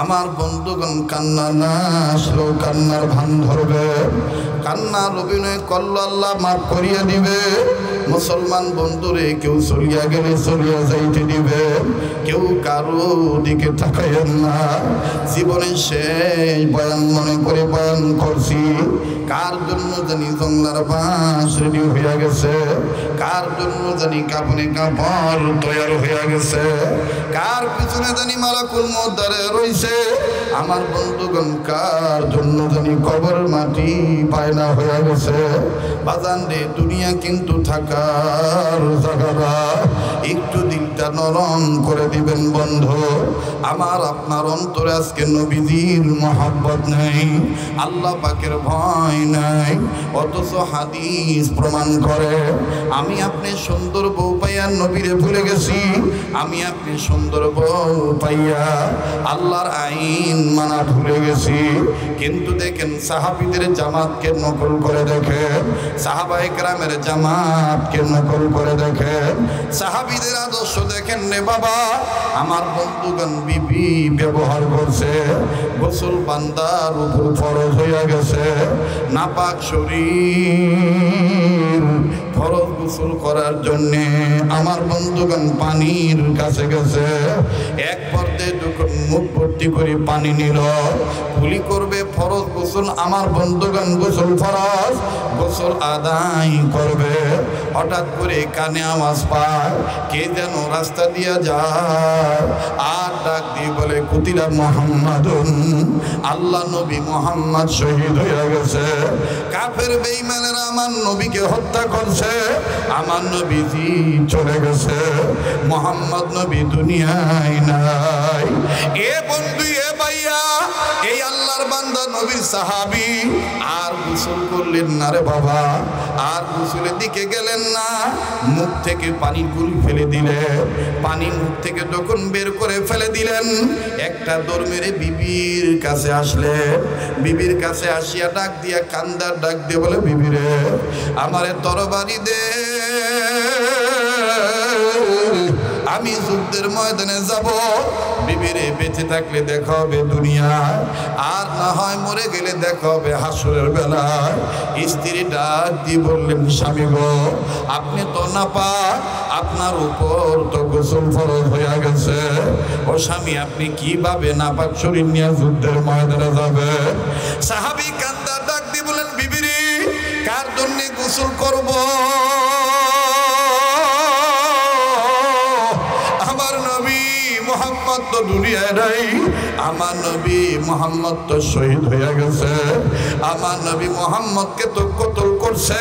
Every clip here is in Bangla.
আমার বন্ধুগণ কান্না না আসলেও কান্নার ভান ধরবে, কান্নার অভিনয় করলো আল্লাহ মাফ করিয়া দিবে। মুসলমান বন্ধুরে কেউ চলিয়া গেলে চলিয়া যাইতে দিবে, কেউ কারো দিকে তাকাইয়েন না। জীবনের শেষ বয়ান মনে করে বয়ান করছি। কার জন্য জানি জংলার বাঁশ রেডি হইয়া গেছে, কার জন্য জানি কাপড়ে কাপড় তৈয়ার হইয়া গেছে, কার পিছনে জানি মালাকুল মউত দাঁড়িয়ে রইছে। আমার বন্ধুগণ কার জন্য জানি কবর মাটি পায়না হইয়া গেছে। বাজান রে, দুনিয়া কিন্তু থাকার জায়গা না। একটু দিলটা নরম করে দিবেন বন্ধু। আমার আপনার অন্তরে আজকে নবীজির মহব্বত নেই, আল্লাহ পাকের ভয় নাই, অথচ হাদিস প্রমাণ করে আমি আপনি সুন্দর বউ পাইয়া নবীরে ভুলে গেছি। আমি আপনি সুন্দর বউ পাইয়া আল্লাহর আইন মানা ভুলে গেছি। কিন্তু দেখেন সাহাবীদের জামাতকে নকল করে দেখেন, সাহাবায়ে কেরামের জামাতকে নকল করে দেখেন, সাহাবীদের আদর্শ দেখেন রে বাবা। আমার বন্ধুগণ বিবি ব্যবহার করছে, গোসল বান্দার উপর ফরজ হইয়া গেছে। নাপাক শরীর ফরজ গোসল করার জন্যে আমার বন্ধুগণ পানির কাছে গেছে। এক পর্যায়ে যখন মুখ ভর্তি করে পানি নিল, কুলি করবে ফরজ গোসল। আমার বন্ধুগণ গোসল ফরজ, গোসল আদায় করবে। হঠাৎ করে কানে আওয়াজ পায়, কে যেন রাস্তা দিয়া যায়, আর ডাক দিয়ে বলে কুতিলা মুহাম্মাদুন, আল্লাহ নবী মুহাম্মদ শহীদ হয়ে গেছে। কাফের বেঈমানেরা আমার নবীকে হত্যা করছে, আমার নবীজি চলে গেছে, মুহাম্মদ নবী দুনিয়ায় নাই। এ বন্ধু, এ ভাইয়া, এই আল্লাহর বান্দা নবীর সাহাবী আর গোসল করলেন না রে বাবা, আর গোসলের দিকে গেলেন না। মুখ থেকে পানি গুলি ফেলে দিলেন, পানি মুখ থেকে যখন বের করে ফেলে দিলেন, একটা দৌড় মেরে বিবির কাছে আসলেন। বিবির কাছে আসিয়া ডাক দিয়া কান্দার ডাক দিয়ে বলে, বিবিরে আমারে তরবারি দে, আমি যুদ্ধের ময়দানে যাব। বিবিরে বেঁচে থাকলে দেখা হবে দুনিয়ায়, আর না হয় মরে গেলে দেখা হবে হাসরের বেলায়। স্ত্রী ডাক দিয়ে বললেন, স্বামী গো, আপনি তো নাপাক, আপনার উপর তো গোসল ফরজ হয়ে গেছে। ও স্বামী, আপনি কিভাবে নাপাক শরীর নিয়ে যুদ্ধের ময়দানে যাবে? সাহাবী কান্দার ডাক দিয়ে বলেন, বিবিরে কার জন্য গোসল করব? মুহাম্মদ তো দুনিয়ায় নাই, আমার নবী মুহাম্মদ তো শহীদ হয়ে গেছে। আমার নবী মুহাম্মদকে তো কতল করছে,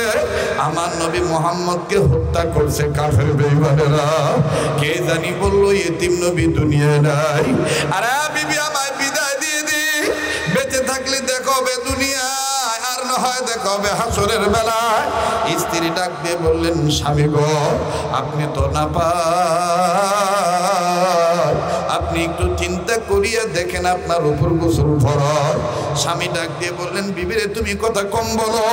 আমার নবী মুহাম্মদকে হত্যা করছে কাফের বেঈমানেরা। কে জানি বললো এতিম নবী দুনিয়ায় নাই। আরে বিবি, আমায় বিদায় দিয়ে দি, বেঁচে থাকলে দেখা হবে দুনিয়ায়, আর না হয় দেখা হবে হাসরের বেলায়। স্ত্রী ডাক দিয়ে বললেন, স্বামী গো, আপনি তো নাপাক, আপনি একটু চিন্তা করিয়া দেখেন আপনার উপর গোসল ফরজ। স্বামী ডাক দিয়ে বললেন, বিবিরে তুমি কথা কম বলো,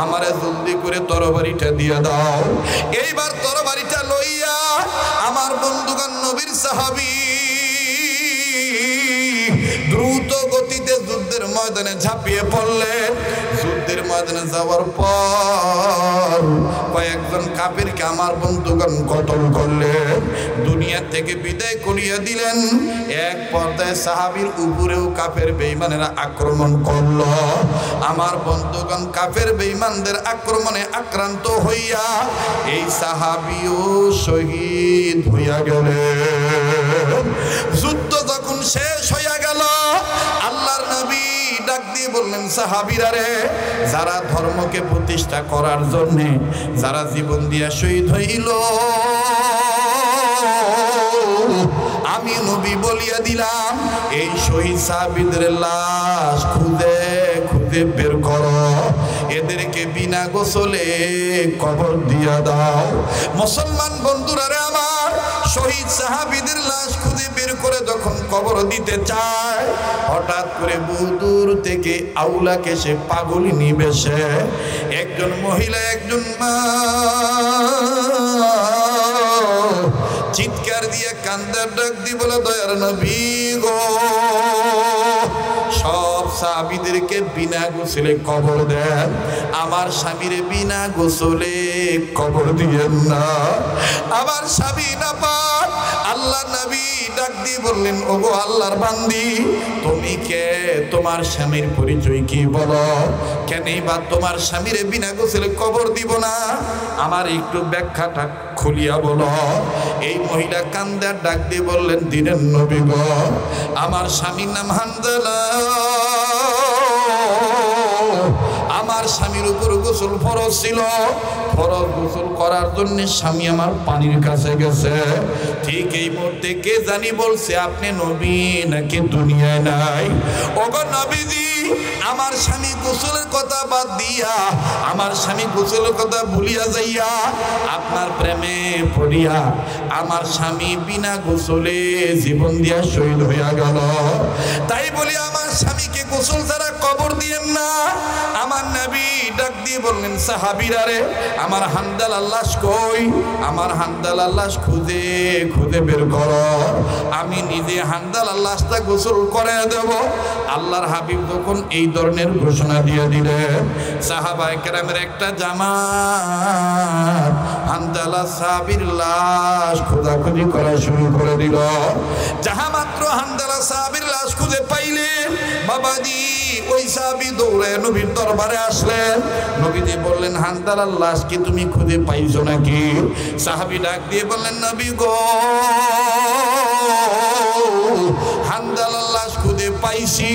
আমারে জলদি করে তরবারিটা দিয়ে দাও। এইবার তরবারিটা লইয়া আমার বন্ধুগণ নবীর সাহাবী দ্রুত গতিতে যুদ্ধের ময়দানে ঝাঁপিয়ে পড়লেন। যুদ্ধের ময়দানে যাওয়ার পর কয়েকজন কাফিরকে আমার বন্ধুগণ কতল করলেন, দুনিয়া থেকে বিদায় করিয়া দিলেন। এক পর্যায়ে সাহাবীর উপরেও কাফের বেঈমানেরা আক্রমণ করলো। আমার বন্ধুগণ কাফের বেঈমানদের আক্রমণে আক্রান্ত হইয়া এই সাহাবীও শহীদ হইয়া গেলেন। যুদ্ধ যখন শেষ হইয়া গেল, আল্লাহর নবী ডাক দিয়ে বললেন, সাহাবীরা রে, যারা ধর্মকে প্রতিষ্ঠা করার জন্য যারা জীবন দিয়া শহীদ হইল, আমি নবী বলিয়া দিলাম, এই শহীদ সাহাবীদের লাশ খুঁজে খুঁজে বের করো, এদেরকে বিনা গোসলে কবর দিয়া দাও। মুসলমান বন্ধুরা রে আমার, শহীদ সাহাবীদের লাশ খুঁজে বের করে যখন কবর দিতে চায়, হঠাৎ করে বহুদূর থেকে আউলাকে সে পাগলিনী বেশে একজন মহিলা, একজন মা চিৎকার দিয়ে কান্দার ডাক দি বলে, দয়ার নবী গো, সাহাবীদেরকে বিনা গোসলে কবর দেন, আমার স্বামীরে বিনা গোসলে কবর দিয়েন না। আমার স্বামী না পাক আল্লাহ নবী ডাক দিয়ে বললেন, ওগো আল্লাহর বান্দি, তুমি কে? তোমার স্বামীর পরিচয় কি বলো? কেনই বা তোমার স্বামীরে বিনা গোসলে কবর দিব না? আমার একটু ব্যাখ্যাটা খুলিয়া বলো। এই মহিলা কান্দার ডাক দিয়ে বললেন, দিনের নবী গো, আমার স্বামীর নাম হানজালা। আমার স্বামীর উপর গোসল ফরজ ছিল, ফরজ গোসল করার জন্য স্বামী আমার পানির কাছে গেছে। ঠিক এই মুহূর্তে কে জানি বলছে, আপনি নবী নাকি দুনিয়ায় নাই? ওগো নবীজি, আমার স্বামী গোসলের কথা বাদ দিয়া, আমার স্বামী গোসলের কথা ভুলিয়া যাইয়া আপনার প্রেমে পড়িয়া আমার স্বামী বিনা গোসলে জীবন দিয়া শহীদ হইয়া গেল। তাই বলি আমার স্বামীকে গোসল ছাড়া কবর দিয়েন না। আমার নবী ডাক দিয়ে বললেন, সাহাবীরা রে, আমার হানজালার লাশ কই? আমার হানজালার লাশ খুঁজে খুঁজে বের করো, আমি নিজে হানজালার লাশটা গোসল করে দেব। আল্লাহর হাবিব যখন এই ধরনের ঘোষণা দিয়ে দিলেন, সাহাবায়ে কেরামের একটা জামাত হানজালা সাহাবীর লাশ খোঁজাখুঁজি করা শুরু করে দিল। যাহা মাত্র হানজালা সাহাবীর লাশ খুঁজে পাইলেন, বাবাজি ওই সাহাবী দৌড়ে নবীর দরবারে আসলেন। নবীজি বললেন, হানজালার লাশ কি তুমি খুঁজে পাইছো নাকি? সাহাবী ডাক দিয়ে বললেন, নবী গো, হানজালার লাশ খুঁজে পাইছি,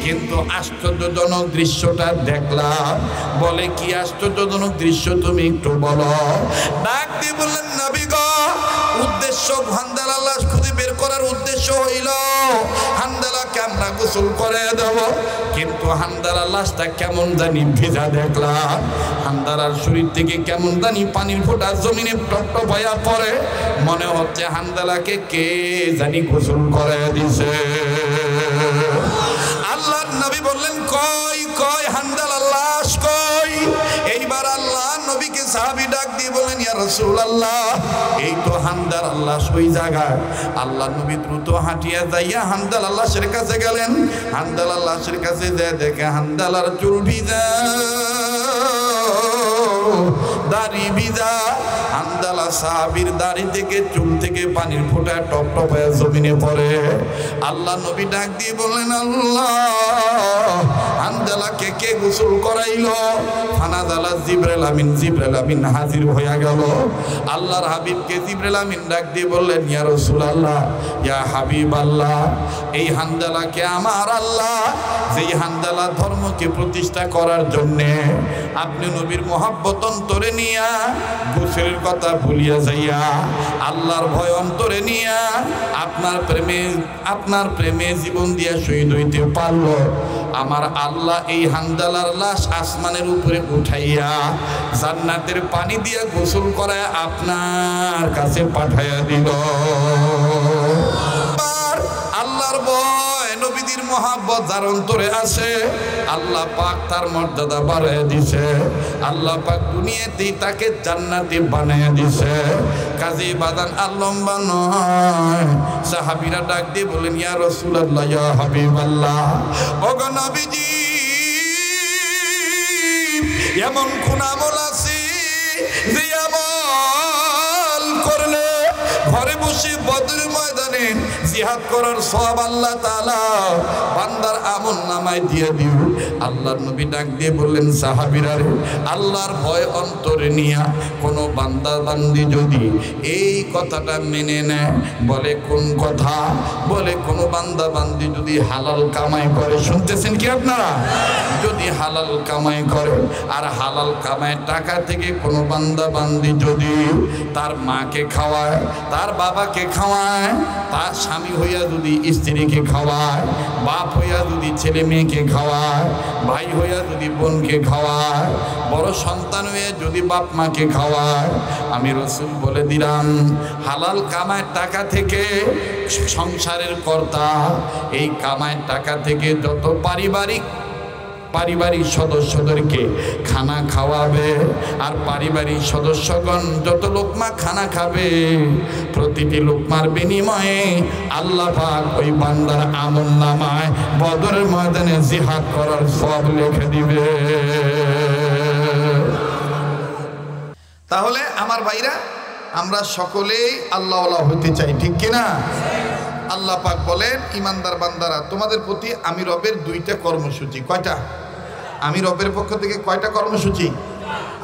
কিন্তু আশ্চর্যজনক দৃশ্যটা দেখলাম। বলে, কি আশ্চর্যজনক দৃশ্য তুমি একটু বলো। ডাক দিয়ে বললেন, নবী গো, উদ্দেশ্য হানজালার লাশ খুঁজে বের করার উদ্দেশ্য হইল হানজালাকে আমরা গোসল করে দেব, কিন্তু হানজালার লাশটা কেমন জানি ভেজা দেখলাম। হানজালার শরীর থেকে কেমন জানি পানির ফোঁটা জমিনে টপটপ হইয়া পড়ে। মনে হচ্ছে হানজালাকে কে জানি গোসল করে দিছে। আল্লাহর নবী বললেন, কই কই হানজালার লাশ কই? এইবার আল্লাহ নবীকে সাহাবী ডাক দিয়ে বলেন, ইয়া রাসূলুল্লাহ, এই তো হানজালার লাশ ওই জায়গায়। আল্লাহ নবী দ্রুত হাঁটিয়া যাইয়া হানজালার লাশের কাছে গেলেন। হানজালার লাশের কাছে যায়, দেখে হানজালার চুল ভিজা, দাড়ি ভিজা। হানজালা সাহাবীর দাড়ি থেকে চুল থেকে পানির ফোঁটা টপ টপ হয়ে জমিনে পড়ে। আল্লাহ নবী ডাক দিয়ে বললেন, আল্লাহ, হানজালাকে কে গোসল করাইলো? ফানাজালা জিবরাইল আমিন। জিবরাইল আমিন হাজির হইয়া গেল। আল্লাহর হাবিবকে জিবরাইল আমিন ডাক দিয়ে বললেন, ইয়া রাসূলুল্লাহ, ইয়া হাবিবাল্লাহ, এই হানজালাকে আমার আল্লাহ যেই হানজালা ধর্মকে প্রতিষ্ঠা করার জন্যে আপনি নবীর মহব্বত অন্তরে নিয়া, গোসলের কথা ভুলিয়া যাইয়া, আল্লাহর ভয় অন্তরে নিয়া আপনার প্রেমে জীবন দিয়া শহীদ হইতে পারল। আমার আল্লাহ এই হানজালার লাশ আসমানের উপরে উঠাইয়া জান্নাতের পানি দিয়া গোসল করায় আপনার কাছে পাঠাইয়া দিল। আল্লাহর ভয়, নবীদের মহব্বত যার অন্তরে আছে, আল্লাহ পাক তার মর্যাদা বাড়ায় দিছে। আল্লাহ পাক দুনিয়াতেই তাকে জান্নাতি বানায় দিছে। কাজী বাদান আর লম্বা নয়। সাহাবীরা ডাক দিয়ে বলেন, ইয়া রাসূলুল্লাহ, ইয়া হাবিবাল্লাহ, ওগো নবীজি, এমন কোন আমল আছে যে আমল করলে ঘরে বসে বদরের ময়দানে জিহাদ করার সওয়াব আল্লাহ তাআলা বান্দার আমল নামায় দিয়ে দিও? আল্লাহর নবী ডাক দিয়ে বললেন, সাহাবীরা রে, আল্লাহর ভয় অন্তরে নিয়া কোনো বান্দা বান্দি যদি এই কথাটা মেনে নেয়, বলে কোন কথা? বলে কোনো বান্দা বান্দি যদি হালাল কামাই করে, শুনতেছেন কি আপনারা? যদি হালাল কামাই করে, আর হালাল কামাই টাকা থেকে কোনো বান্দা বান্দি যদি তার মাকে খাওয়ায়, তার বাবাকে খাওয়ায়, তার স্বামী হইয়া যদি স্ত্রীকে খাওয়ায়, বাপ হইয়া যদি ছেলে মেয়েকে খাওয়ায়, ভাই হইয়া যদি বোনকে খাওয়ায়, বড় সন্তান হয়ে যদি বাপ মাকে খাওয়ায়, আমি রাসূল বলে দিলাম, হালাল কামায় টাকা থেকে সংসারের কর্তা, এই কামায় টাকা থেকে যত পারিবারিক পারিবারিক সদস্যদেরকে খানা খাওয়াবে। আর পারিবারিক সদস্যগণ যত লোকমা খানা খাবে প্রতিটি লোকমার বিনিময়ে আল্লাহ পাক ওই বান্দার আমলনামায় বদরের ময়দানে জিহাদ করার সওয়াব লিখে দিবে। তাহলে আমার ভাইরা, আমরা সকলেই আল্লাহওয়ালা হতে চাই, ঠিক কিনা? আল্লাহ পাক বলেন, ইমানদার বান্দারা, তোমাদের প্রতি আমি রবের দুইটা কর্মসূচি। কয়টা? আমি রবের পক্ষ থেকে কয়টা কর্মসূচি?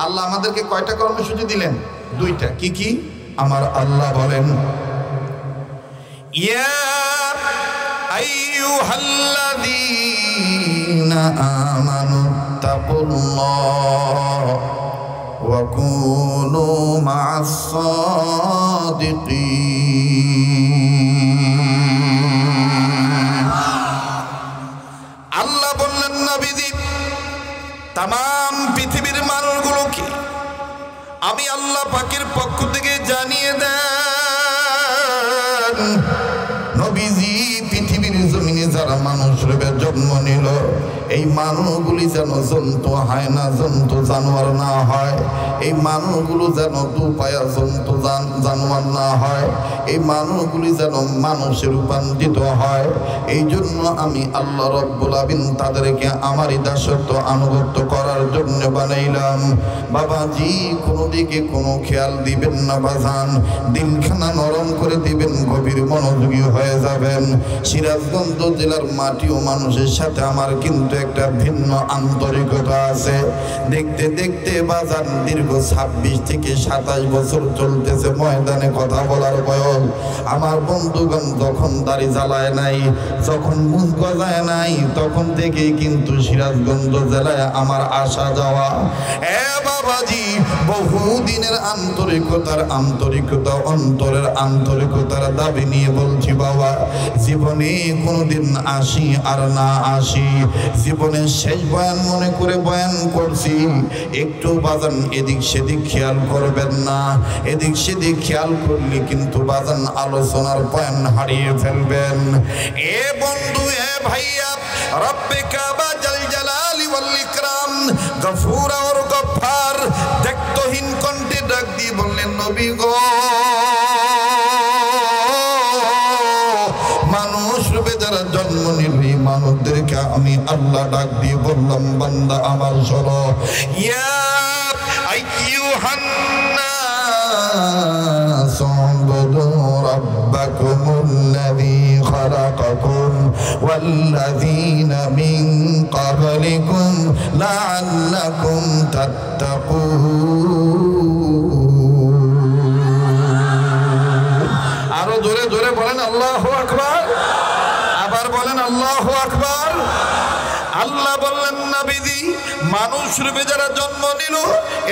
আল্লাহ আমাদেরকে কয়টা কর্মসূচি দিলেন? দুইটা। কি কি? আমার আল্লাহ বলেন, ইয়া আইয়ুহাল্লাযীনা আমানু তাকুল্লাহ ওয়া কুনু মা'আস সাদিকিন। আল্লাহ বললেন, নবীজি তামাম পৃথিবীর মানুষগুলোকে আমি আল্লাহ পাকের পক্ষ থেকে জানিয়ে দেন, নবীজি পৃথিবীর জমিনে যারা মানুষ রূপে জন্ম নিল, এই মানুষগুলি যেন জন্তু হয় না, জন্তু জানোয়ার না হয়। এই মানুষগুলো যেন দুপায়া জন্তু জানোয়ার না হয়। এই মানুষগুলি যেন মানুষে রূপান্তরিত হয়। এই জন্য আমি আল্লাহ রব্বুল আলামিন তাদেরকে আমারই দাসত্ব আনুগত্য করার জন্য বানাইলাম। বাবাজি, কোনো দিকে কোনো খেয়াল দিবেন না বাজান, দিলখানা নরম করে দিবেন, গভীর মনোযোগী হয়ে যাবেন। সিরাজগঞ্জ জেলার মাটি ও মানুষের সাথে আমার কিন্তু একটা ভিন্ন আন্তরিকতা আছে। দেখতে দেখতে বাজান দীর্ঘ 26 থেকে 27 বছর চলতেছে ময়দানে কথা বলার বয়স। আমার বন্ধুগণ যখন দাড়ি জ্বালায় নাই, যখন মুখ গজায় নাই, তখন থেকেই কিন্তু সিরাজগঞ্জ জেলায় আমার আসা যাওয়া। এ বাবাজি, বহুদিনের আন্তরিকতা অন্তরের আন্তরিকতার দাবি নিয়ে বলছি বাবা, জীবনে কোনোদিন আসি আর না আসি, জীবনের শেষ বয়ান মনে করে বয়ান করছি। একটু বাজান এদিক সেদিক খেয়াল করবেন না। এদিক সেদিক খেয়াল করলে কিন্তু বাজান আলোচনার বয়ান হারিয়ে ফেলবেন। এ বন্ধু, এ ভাইয়া, রব্বে কাবা জাল জালালি ওয়াল ইকরাম, গফুর আর গফফার দেখতহীন কণ্ঠে ডাক দিয়ে বললেন, নবী গো, মানুষ রূপে যারা জন্ম নিল, এই মানুষদেরকে আমি আল্লাহ ডাক দিয়ে বললাম, বান্দা আমার শোনো, ইয়া আইয়ুহান নাস উবুদু রাব্বাকুমুল্লাযী খালাকাকুম ওয়াল্লাযীনা মিন ক্বাবলিকুম লাআল্লাকুম তাত্তাকুন। আরো জোরে জোরে বলেন আল্লাহু আকবার। আবার বলেন আল্লাহু আকবার। আল্লাহ বললেন, নবীজি মানুষ রূপে যারা জন্ম নিল,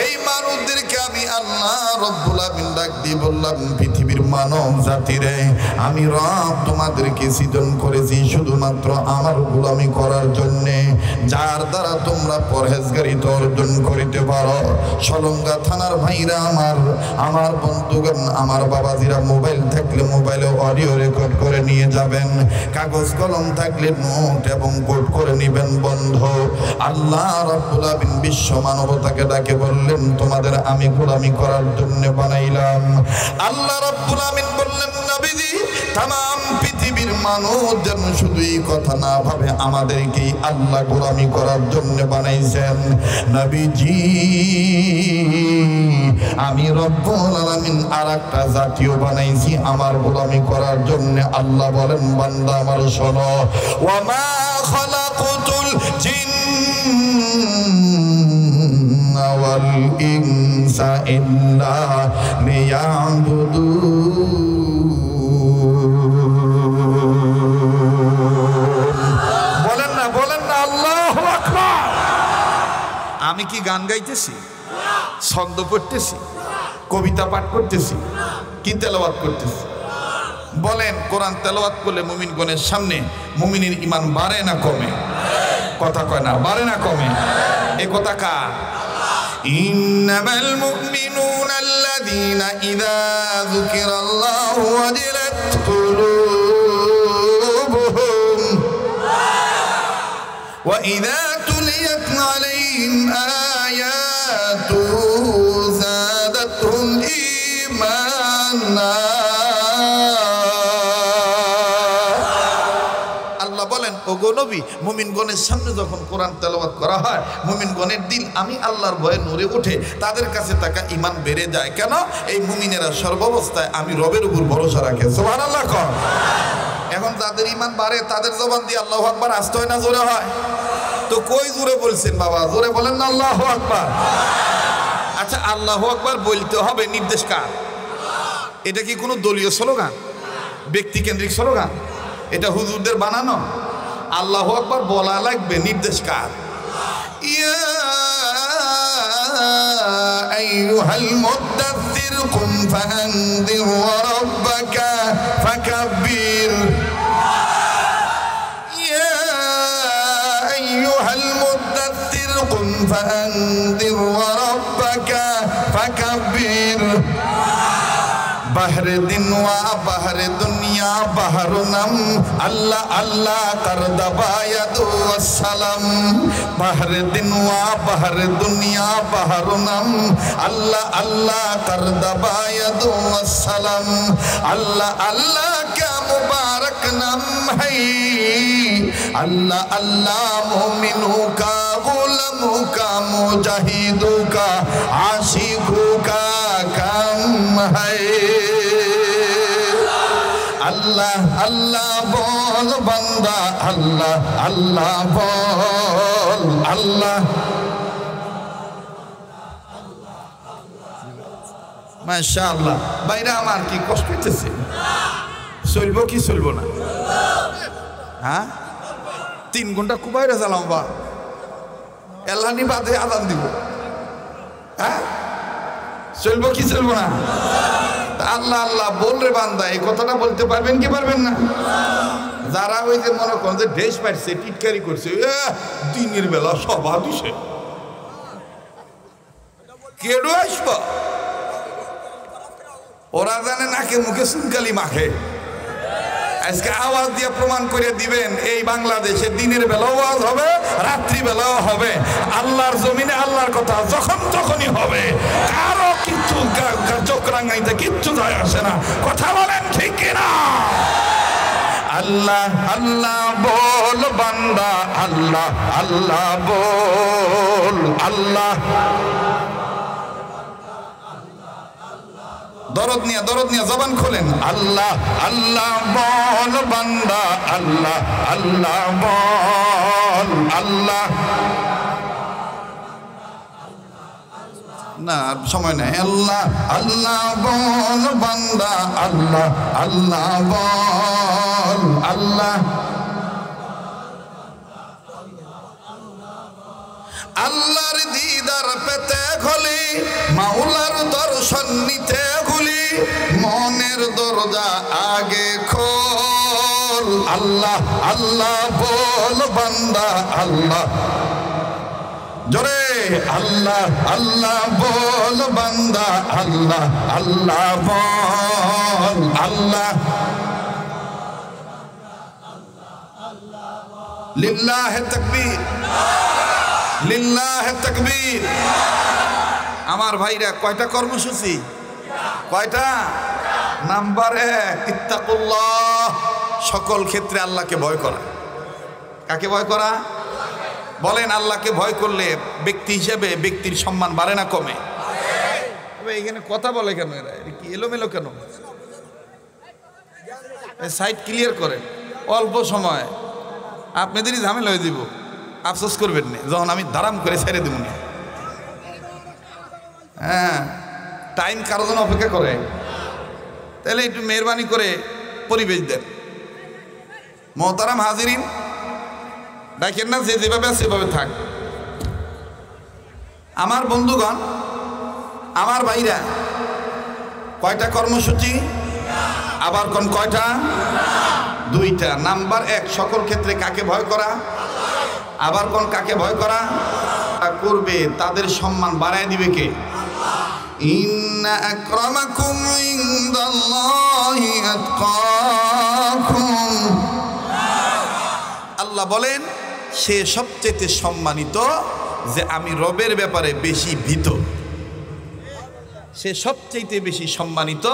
এই মানুষদেরকে আমি আল্লাহ রব্বুল আমিন ডাক দিয়ে বললাম, পৃথিবীর মানব জাতিরে আমি রব তোমাদেরকে সৃজন করেছি শুধুমাত্র আমার গোলামি করার জন্যে, যার দ্বারা তোমরা পরহেজগারিতা অর্জন করিতে পারো। সলঙ্গা থানার ভাইরা আমার বন্ধুগণ, আমার বাবাজিরা, মোবাইল থাকলে মোবাইলে অডিও রেকর্ড করে নিয়ে যাবেন, কাগজ কলম থাকলে নোট এবং কোড করে নেবেন। বন্ধু, আল্লাহ রাব্বুল আলামিন বিশ্ব মানবতাকে ডাকে বললেন, তোমাদের আমি গোলামি করার জন্য বানাইলাম। আল্লাহ রাব্বুল আলামিন বললেন, নবীজি तमाम পৃথিবীর মানুষ যেন শুধু এই কথা না ভাবে আমাদেরকে আল্লাহ গোলামি করার জন্য বানাইছেন। নবীজি আমি রব্বুল আলামিন আরেকটা জাতীয় বানাইছি আমার গোলামি করার জন্য। আল্লাহ বলেন, বান্দা আমার শোনো, ওয়া মা খালাকুতুল জিন্না ওয়াল ইনসা ইল্লা লিয়াবুদুন। আমি কি গান গাইতেছি, ছন্দ পড়তেছি, কবিতা পাঠ করতেছি, কি তেলাওয়াত করতেছি? বলেন, কোরআন তেলাওয়াত করলে মুমিনগণের সামনে মুমিনের ঈমান বাড়ে না কমে? কথা কয় না, বাড়ে না কমে? এ কথা কার? ইন্নামাল মুমিনুনা আল্লাযীনা ইযা যুকিরাল্লাহু ওয়াজিলাত কুলুবুহুম ওয়া ইযা তুলিয়াত আলাইহিম আয়াতুহু যাদাতহুম ঈমানা। আল্লাহ বলেন, ওগো নবী, মুমিনগণের সামনে যখন কোরআন তেলাওয়াত করা হয়, মুমিনগণের দিল আমি আল্লাহর ভয়ে নূরে ওঠে, তাদের কাছে তাকা ঈমান বেড়ে যায়। কেন? এই মুমিনেরা সর্বাবস্থায় আমি রবের উপর ভরসা রাখে। সুবহানাল্লাহ কর। এখন যাদের ঈমান বাড়ে তাদের জবান দিয়ে আল্লাহু আকবার আসতে হয় না জোরে হয়? তো কই জোরে বলছেন বাবা? জোরে বলেন না আল্লাহু আকবার। আচ্ছা, আল্লাহু আকবার বলতে হবে, নির্দেশ কার? এটা কি কোনো দলীয় স্লোগান, ব্যক্তিকেন্দ্রিক স্লোগান? এটা হুজুরদের বানানো? আল্লাহু আকবার বলা লাগবে, নির্দেশ কার? ইয়া আইয়ুহাল মুদ্দাথির কুম ফাআনদির ওয়া রাব্বাকা ফাকাব্বির। ইয়া আইয়ুহাল মুদ্দাথির কুম ফাআনদির ওয়া রাব্বাকা ফাকাব্বির। বাহরে দিন ওয়া বাহরে দুনিয়া বাহরু নাম আল্লাহ আল্লাহ কর দবায়াদু আসসালাম। বাহরে দিন ওয়া বাহরে দুনিয়া বাহরু নাম আল্লাহ আল্লাহ কর দবায়াদু আসসালাম। আল্লাহ আল্লাহ क्या मुबारक नाम है, अल्लाह अल्लाह मोमिनों का गुलामों का मुजाहिदों का आशिकों का काम है। अल्लाह अल्लाह बोल बंदा, अल्लाह अल्लाह बोल अल्लाह। মাশাআল্লাহ। বাইরে আমার কি কষ্ট হইতেছে? চলবো কি চলবো না? হ্যাঁ, 3 ঘন্টা কুবাইরে চালাম বা এলানি বাদে আদান দিব। হ্যাঁ, চলবো কি চলবো না? আল্লাহ আল্লাহ বল রে বান্দা, এই কথাটা বলতে পারবেন কি পারবেন না? যারা ওই যে মনে করেন যে ড্রেস পাইছে, টিটকারি করছে, দিনের বেলা সভা দিছে, কেডো আসবো? ওরা জানে নাকে মুখে সুনকালি মাখে। আজকে আওয়াজ দিয়ে প্রমাণ করে দিবেন এই বাংলাদেশে দিনের বেলাও আওয়াজ হবে, রাত্রি বেলাও হবে। আল্লাহর জমিনে আল্লাহর কথা যখন তখনই হবে, কারো কিচ্ছু চোখ রাঙাইতে কিচ্ছু যায় আসে না। কথা বলেন ঠিক কিনা? আল্লাহ আল্লাহ বল বান্দা, আল্লাহ আল্লাহ বল আল্লাহ। দরদ নিয়ে জবান খোলেন। আল্লাহ আল্লাহ বল বান্দা, আল্লাহ আল্লাহ বল আল্লাহ। না সময় নাই। আল্লাহ আল্লাহ বল বান্দা, আল্লাহ আল্লাহ বল আল্লাহ। আল্লাহর দিদার পেতে খুলি, মাওলার দর্শন নিতে খুলি, মনের দরজা আগে খোল। আল্লাহ আল্লাহ বল বান্দা, আল্লাহ জোরে আল্লাহ আল্লাহ বল বান্দা, আল্লাহ আল্লাহ বল আল্লাহ। লিল্লাহে তাকবীর, লিল্লাহে তাকবীর। আমার ভাইরা, কয়টা কর্মসূচি? কয়টা? নাম্বার 1, ইত্তাকুল্লাহ, সকল ক্ষেত্রে আল্লাহকে ভয় করা। কাকে ভয় করা? বলেন, আল্লাহকে ভয় করলে ব্যক্তি হিসেবে ব্যক্তির সম্মান বাড়ে না কমে? এখানে কথা বলে কেন এরা? কি এলোমেলো কেন? সাইড ক্লিয়ার করেন। অল্প সময় আপনাদেরই ঝামেলা হয়ে দিব, আফসোস করবেন না যখন আমি দারাম করে ছেড়ে দেব না। হ্যাঁ, টাইম কারো জন্য অপেক্ষা করে, তাহলে একটু মেহরবানি করে পরিবেশ দেন। মোহতারাম হাজিরিন, দেখেন না, যে যেভাবে আছে সেভাবে থাক। আমার বন্ধুগণ, আমার ভাইরা, কয়টা কর্মসূচি? আবার কোন কয়টা? 2টা। নাম্বার 1, সকল ক্ষেত্রে কাকে ভয় করা? আবার কোন কাকে ভয় করা? করবে তাদের সম্মান বাড়ায় দিবে কে? ইন্না আকরামাকুম ইনদাল্লাহি আতকাকুম। আল্লাহ বলেন, সে সবচেয়ে সম্মানিত যে আমি রবের ব্যাপারে বেশি ভীত। সে সবচেয়ে বেশি সম্মানিত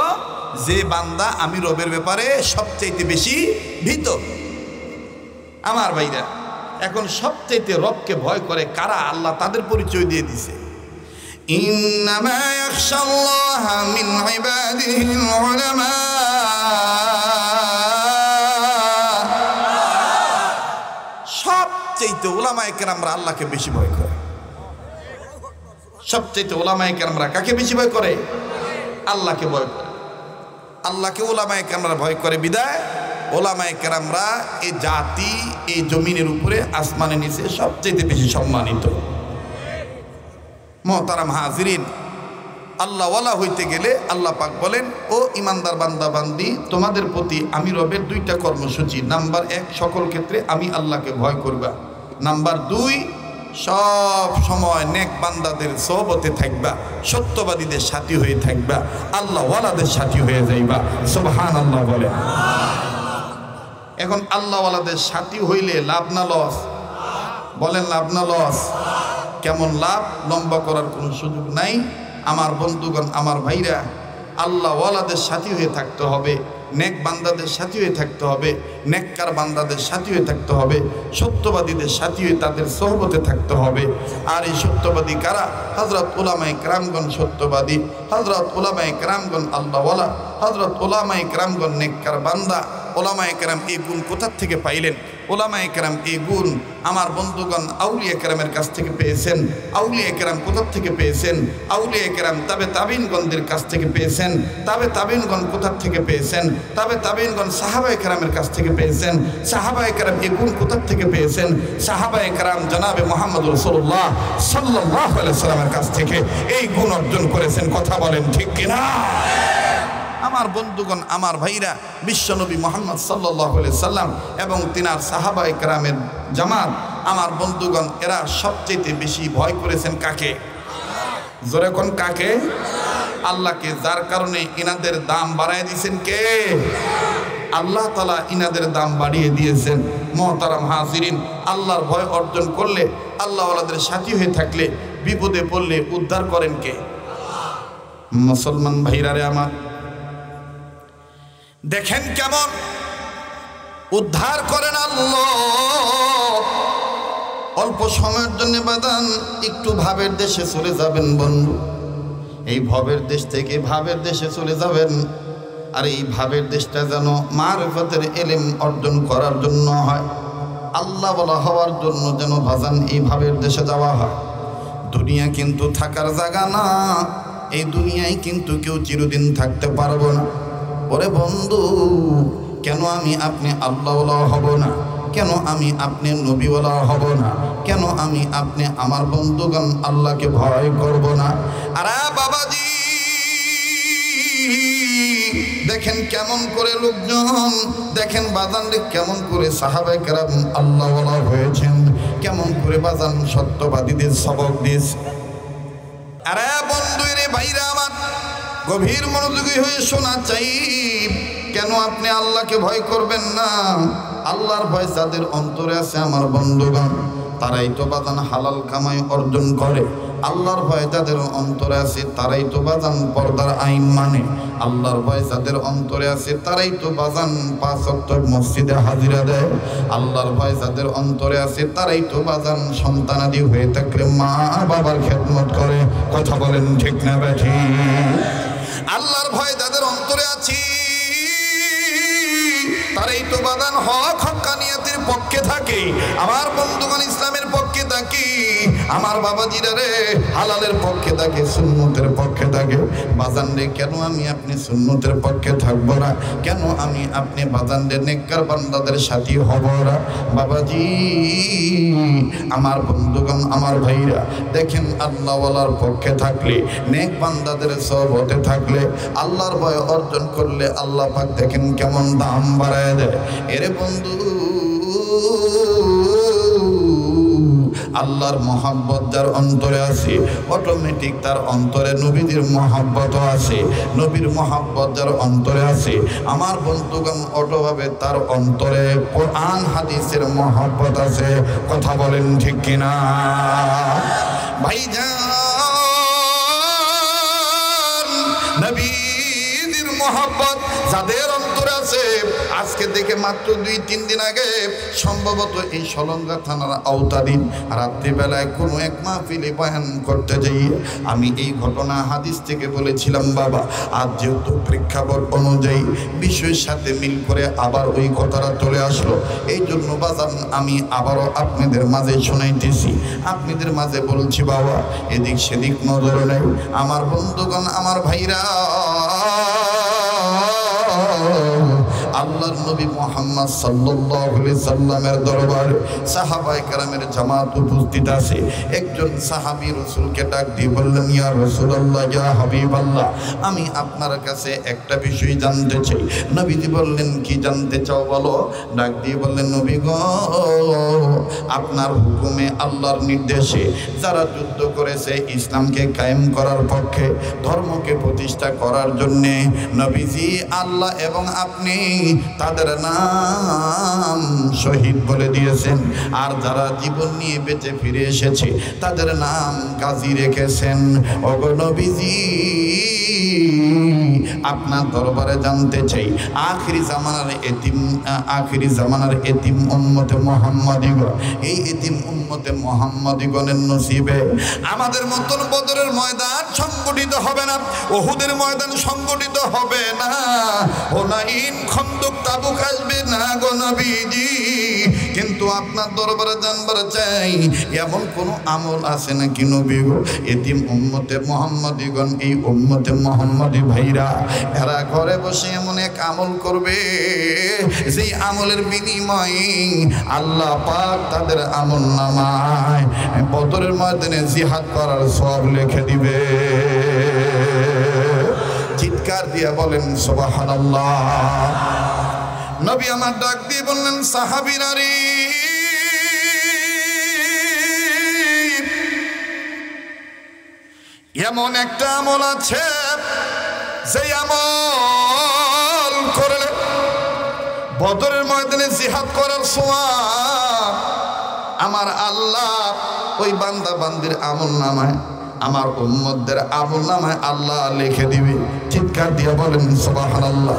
যে বান্দা আমি রবের ব্যাপারে সবচেয়ে বেশি ভীত। আমার ভাইরা, এখন সবচেয়ে রবকে ভয় করে কারা? আল্লাহ তাদের পরিচয় দিয়ে দিছে, ইন্নামা ইয়াখশাল্লাহা মিন ইবাদিহিল উলামা। সবচেয়ে উলামায়ে কেরামরা আল্লাহকে বেশি ভয় করে। সবচেয়ে উলামায়ে কেরামরা কাকে বেশি ভয় করে? আল্লাহকে ভয় করে। আল্লাহকে উলামায়ে কেরামরা ভয় করে বিদায় ওলামায়ে কেরামরা এই জাতি এই জমিনের উপরে আসমানের নিচে সবচেয়ে বেশি সম্মানিত। মুহতারাম হাজিরিন, আল্লাহওয়ালা হইতে গেলে আল্লাহ পাক বলেন, ও ইমানদার বান্দা বান্দি, তোমাদের প্রতি আমি রবের দুইটা কর্মসূচি। নাম্বার 1, সকল ক্ষেত্রে আমি আল্লাহকে ভয় করবা। নাম্বার 2, সব সময় নেক বান্দাদের সোহবতে থাকবা, সত্যবাদীদের সাথী হয়ে থাকবা, আল্লাহওয়ালাদের সাথী হয়ে যাইবা। সুবহানাল্লাহ বলে। এখন আল্লাহওয়ালাদের সাথী হইলে লাভ না লস? বলেন লাভ না লস? কেমন লাভ? লম্বা করার কোনো সুযোগ নাই। আমার বন্ধুগণ, আমার ভাইরা, আল্লাহওয়ালাদের সাথী হয়ে থাকতে হবে, নেক বান্দাদের সাথী হয়ে থাকতে হবে, নেককার বান্দাদের সাথী হয়ে থাকতে হবে, সত্যবাদীদের সাথী হয়ে তাদের সোহবতে থাকতে হবে। আর এই সত্যবাদী কারা? হযরত উলামায়ে কেরামগণ সত্যবাদী, হযরত উলামায়ে কেরামগণ আল্লাহওয়ালা, হযরত উলামায়ে কেরামগণ নেককার বান্দা। উলামায়ে কেরাম এই গুণ কোথা থেকে পাইলেন? উলামায়ে কেরাম এই গুণ আমার বন্ধুগণ আউলিয়া কেরামের কাছ থেকে পেয়েছেন। আউলিয়া কেরাম কোথা থেকে পেয়েছেন? আউলিয়া কেরাম তাবে তাবিনগণদের কাছ থেকে পেয়েছেন। তাবে তাবিনগণ কোথা থেকে পেয়েছেন? তাবে তাবিনগণ সাহাবায়ে কেরামের কাছ থেকে পেয়েছেন। সাহাবায়ে কেরাম এই গুণ কোথা থেকে পেয়েছেন? সাহাবায়ে কেরাম জনাবে মুহাম্মদ রাসূলুল্লাহ সাল্লাল্লাহু আলাইহি সাল্লামের কাছ থেকে এই গুণ অর্জন করেছেন। কথা বলেন ঠিক কিনা? আমার বন্ধুগণ, আমার ভাইরা, বিশ্বনবী মুহাম্মদ সাল্লাল্লাহু আলাইহি সাল্লাম এবং তিনার সাহাবায়ে কেরামের জামাত, আমার বন্ধুগণ, এরা সবচেয়ে বেশি ভয় করেছেন কাকে? জোরে কোন কাকে? আল্লাহকে। যার কারণে ইনাদের দাম বাড়ায় দিয়েছেন কে? আল্লাহ তাআলা ইনাদের দাম বাড়িয়ে দিয়েছেন। মুহতারাম হাজিরিন, আল্লাহর ভয় অর্জন করলে, আল্লাহওয়ালাদের সাথী হয়ে থাকলে, বিপদে পড়লে উদ্ধার করেন কে? মুসলমান ভাইরারে আমার, দেখেন কেমন উদ্ধার করেন আল্লাহ। অল্প সময়ের জন্য বাদান একটু ভাবের দেশে চলে যাবেন বন্ধু। এই ভবের দেশ থেকে ভাবের দেশে চলে যাবেন। আর এই ভাবের দেশটা যেন মারিফতের ইলম অর্জন করার জন্য হয়, আল্লাহ বলা হওয়ার জন্য যেন বাজান এই ভাবের দেশে যাওয়া হয়। দুনিয়া কিন্তু থাকার জায়গা না। এই দুনিয়ায় কিন্তু কেউ চিরদিন থাকতে পারবো না। ওরে বন্ধু, কেন আমি আপনি আল্লাহওয়ালা হব না? কেন আমি আপনি নবীওয়ালা হব না? কেন আমি আপনি আমার বন্ধুগণ আল্লাহকে ভয় করব না? আরে বাবাজি, দেখেন কেমন করে লোকজন, দেখেন বাজানরে কেমন করে সাহাবায়ে কেরাম আল্লাহওয়ালা হয়েছেন, কেমন করে বাজান সত্যবাদীদের সবক দিয়েছে। আরে বন্ধু রে ভাইরা আমার, গভীর মনোযোগী হয়ে শোনা চাই। কেন আপনি আল্লাহকে ভয় করবেন না? আল্লাহর ভয় যাদের অন্তরে আছে আমার বন্ধুগণ, তারাই তো বাজান হালাল কামাই অর্জন করে। আল্লাহর ভয় যাদের অন্তরে আছে তারাই তো বাজান পর্দার আইন মানে। আল্লাহর ভয় যাদের অন্তরে আছে তারাই তো বাজান 5 ওয়াক্ত মসজিদে হাজিরা দেয়। আল্লাহর ভয় যাদের অন্তরে আছে তারাই তো বাজান সন্তানাদি হয়ে থাকলে মা বাবার খেদমত করে। কথা বলেন ঠিক না বেঠি? আল্লাহর ভয় যাদের অন্তরে আছে তারাই তো বাদান হক হক্কানিয়াতের পক্ষে থাকে। আমার বন্ধুগণ ইসলামের পক্ষে থাকে। আমার বাবাজিরা রে হালালের পক্ষে থাকে, সুন্নতের পক্ষে থাকে। বাজান রে, কেন আমি আপনি সুন্নতের পক্ষে থাকবো না? কেন আমি আপনি বাজান রে নেককার বান্দাদের সাথী হব না? বাবাজি, আমার বন্ধুগণ, আমার ভাইরা, দেখেন আল্লাহওয়ালার পক্ষে থাকলে, নেক বান্দাদের সহবতে থাকলে, আল্লাহর ভয় অর্জন করলে আল্লাহ পাক দেখেন কেমন দাম বাড়ায় দেয়। এরে বন্ধু, আল্লাহর মহব্বত যার অন্তরে আছে অটোমেটিক তার অন্তরে নবীদের মহব্বত আছে। নবীর মহব্বত যার অন্তরে আছে আমার বন্ধুগণ অটোভাবে তার অন্তরে কোরআন হাদিসের মহব্বত আছে। কথা বলেন ঠিক কিনা ভাইজান? নবীদের মহব্বত যাদের অন্তরে আছে, আজকে থেকে মাত্র 2-3 দিন আগে সম্ভবত এই সলঙ্গা থানার আওতাধীন রাত্রিবেলায় কোনো এক মাহফিলে বয়ান করতে যাই আমি এই ঘটনা হাদিস থেকে বলেছিলাম বাবা, আজ যেহেতু প্রেক্ষাপট অনুযায়ী বিষয়ের সাথে মিল করে আবার ওই কথাটা চলে আসলো, এই জন্য বাজান আমি আবারও আপনাদের মাঝে শোনাইতেছি, আপনাদের মাঝে বলছি বাবা এদিক সেদিক নজর নেই। আমার বন্ধুগণ, আমার ভাইরা, আল্লাহর নবী মুহাম্মদ সাল্লাল্লাহু আলাইহি সাল্লামের দরবারে সাহাবায়ে কেরামের জামাত উপস্থিত আছে। একজন সাহাবী রাসূলকে ডাক দিয়ে বললেন, ইয়া রাসূলুল্লাহ, ইয়া হাবিবাল্লাহ, আমি আপনার কাছে একটা বিষয় জানতে চাই। নবীজি বললেন, কি জানতে চাও বলো? ডাক দিয়ে বললেন, নবী গো, আপনার হুকুমে আল্লাহর নির্দেশে যারা যুদ্ধ করেছে ইসলামকে কায়েম করার পক্ষে, ধর্মকে প্রতিষ্ঠা করার জন্যে, নবীজি আল্লাহ এবং আপনি তাদের নাম শহীদ বলে দিয়েছেন, আর যারা জীবন নিয়ে বেঁচে ফিরে এসেছে তাদের নাম গাজী রেখেছেন। ওগো নবীজি, আপনার দরবারে জানতে চাই, আখিরি জামানার এতিম উম্মতে মুহাম্মাদিগণ, এই এতিম উম্মতে মুহাম্মাদিগণের নসিবে আমাদের মতন বদরের ময়দান সংগঠিত হবে না, উহুদের ময়দান সংগঠিত হবে না, হুনাইন, খন্দক, তাবুক আসবে না গো নবীজি। কিন্তু আপনার দরবারে জানবার চাই, এমন কোন আমল আছে নাকি নবী গো? এতিম উম্মতে মুহাম্মাদিগণ, এই উম্মতে মুহাম্মাদি ভাইরা, এরা ঘরে বসে এমন এক আমল করবে যেই আমলের বিনিময়ে আল্লাহ পাক তাদের আমল নামায় বদরের ময়দানে জিহাদ করার সওয়াব লিখে দিবে। চিৎকার দিয়ে বলেন সুবহানাল্লাহ। নবী আমার ডাক দিয়ে বললেন, সাহাবীরা রে, এমন একটা আমল আছে যে আমল করলে বদরের ময়দানে জিহাদ করার সওয়াব আমার আল্লাহ ওই বান্দা বান্দির আমল নামায়, আমার উম্মতদের আমল নামায় আল্লাহ লিখে দিবে। চিৎকার দিয়ে বলেন সুবহানাল্লাহ।